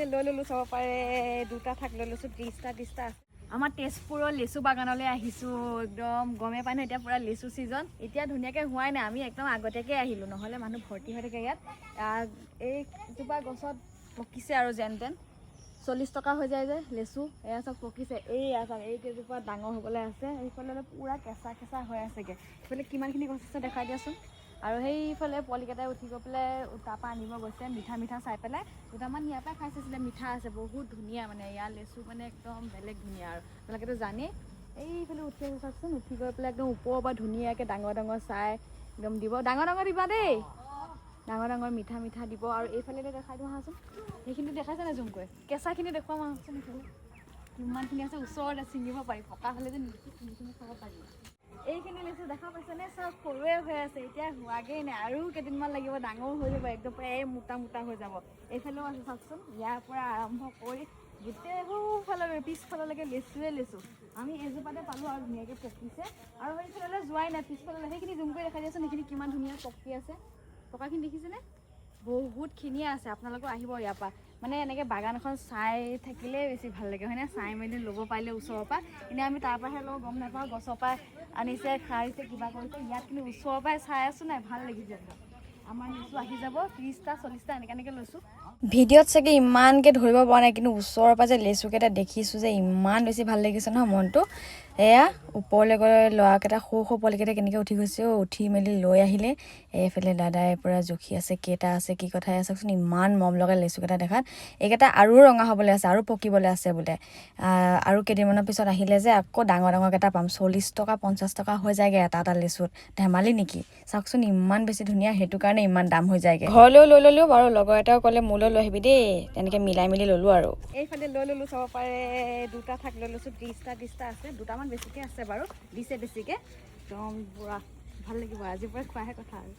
এইফালে লৈ ল'লোঁ চাব পাৰে দুটা থাক লৈ লৈছোঁ 30টা আছে আমাৰ তেজপুৰৰ লেচু বাগানলৈ আহিছোঁ একদম গমে পাই নহয় এতিয়া পূৰা লেচু ছিজন এতিয়া ধুনীয়াকৈ হোৱাই নাই আমি একদম আগতীয়াকৈ আহিলোঁ নহ'লে মানুহ ভৰ্তি হৈ থাকে ইয়াত এইজোপা গছত পকিছে আৰু যেন তেন 40 টকা হৈ যায় যে লেচু এয়া চব পকিছে এয়া চাওক এই কেইজোপা ডাঙৰ হ'বলৈ আছে এইফালে পূৰা কেঁচা হৈ আছেগৈ এইফালে কিমানখিনি গছ আছে দেখাই দিয়াচোন আৰু সেইফালে পোৱালিকেইটাই উঠি গৈ পেলাই তাৰপৰা আনিব গৈছে মিঠা চাই পেলাই দুটামান ইয়াৰ পৰাই খাই চাইছিলে মিঠা আছে বহুত ধুনীয়া মানে ইয়াৰ লেচু মানে একদম বেলেগ ধুনীয়া আৰু আপোনালোকেতো জানেই এইফালে উঠি আহিব চাওকচোন উঠি গৈ পেলাই একদম ওপৰৰ পৰা ধুনীয়াকৈ ডাঙৰ চাই একদম দিব ডাঙৰ দিবা দেই ডাঙৰ মিঠা দিব আৰু এইফালে দেখাই দিওঁ আহাচোন সেইখিনি দেখাইছে নাই জুম কৰি কেঁচাখিনি দেখুৱাম আহাচোন এইফালে কিমানখিনি আছে ওচৰতে ছিঙিব পাৰি পকা হ'লে যে নিচিনি খাব পাৰি এইখিনি লেচু দেখা পাইছেনে চব সৰুৱে হৈ আছে এতিয়া হোৱাগেই নাই আৰু কেইদিনমান লাগিব ডাঙৰ হৈ যাব একদম প্ৰায় মোটা হৈ যাব এইফালেও আছে চাওকচোন ইয়াৰ পৰা আৰম্ভ কৰি গোটেই সোঁফাললৈ পিছফাললৈকে লেচু আমি এজোপাতে পালোঁ আৰু ধুনীয়াকৈ পকিছে আৰু সেইফাললৈ যোৱাই নাই পিছফাললৈ সেইখিনি জুম কৰি দেখাই দিয়াচোন সেইখিনি কিমান ধুনীয়া পকি আছে পকাখিনি দেখিছেনে বহুতখিনিয়ে আছে আপোনালোকেও আহিব ইয়াৰ পৰা মানে এনেকৈ বাগান এখন চাই থাকিলে বেছি ভাল লাগে হয়নে চাই মেলি ল'ব পাৰিলে ওচৰৰ পৰা এনেই আমি তাৰ পৰাহে লওঁ গম নাপাওঁ গছৰ পৰা আনিছে খাইছে কিবা কৰিছে ইয়াত কিন্তু ওচৰৰ পৰাই চাই আছোঁ নাই ভাল লাগিছে আমাৰ লেচু আহি যাব 30টা 40টা এনেকৈ লৈছোঁ ভিডিঅ'ত চাগে ইমানকৈ ধৰিব পৰা নাই কিন্তু ওচৰৰ পৰা যে লেচুকেইটা দেখিছোঁ যে ইমান বেছি ভাল লাগিছে নহয় মনটো এয়া ওপৰলৈ গৈ ল'ৰাকেইটা সৰু পোৱালিকেইটা কেনেকৈ উঠি গৈছে উঠি মেলি লৈ আহিলে এইফালে দাদাই পূৰা জুখি আছে কেইটা আছে কি কথা চাওকচোন ইমান মৰম লগা লেচুকেইটা দেখাত এইকেইটা আৰু ৰঙা হ'বলৈ আছে আৰু পকিবলৈ আছে বোলে আৰু কেইদিনমানৰ পিছত আহিলে যে আকৌ ডাঙৰকেইটা পাম 40 টকা 50 টকা হৈ যায়গৈ এটা লেচুত ধেমালি নেকি চাওকচোন ইমান বেছি ধুনীয়া সেইটো কাৰণে ইমান দাম হৈ যায়গৈ ঘৰলৈ লৈ ল'লোঁ বাৰু লগৰ এটাও ক'লে মোলৈ লৈ আহিবি দেই তেনেকৈ মিলাই মেলি ল'লোঁ আৰু এইফালে লৈ ল'লোঁ চাব পাৰে দুটা থাক লৈ লৈছোঁ 30টা আছে দুটামান বেছিকৈ আছে বাৰু দিছে বেছিকৈ একদম পূৰা ভাল লাগিব আজিৰ পৰা খোৱাহে কথা আৰু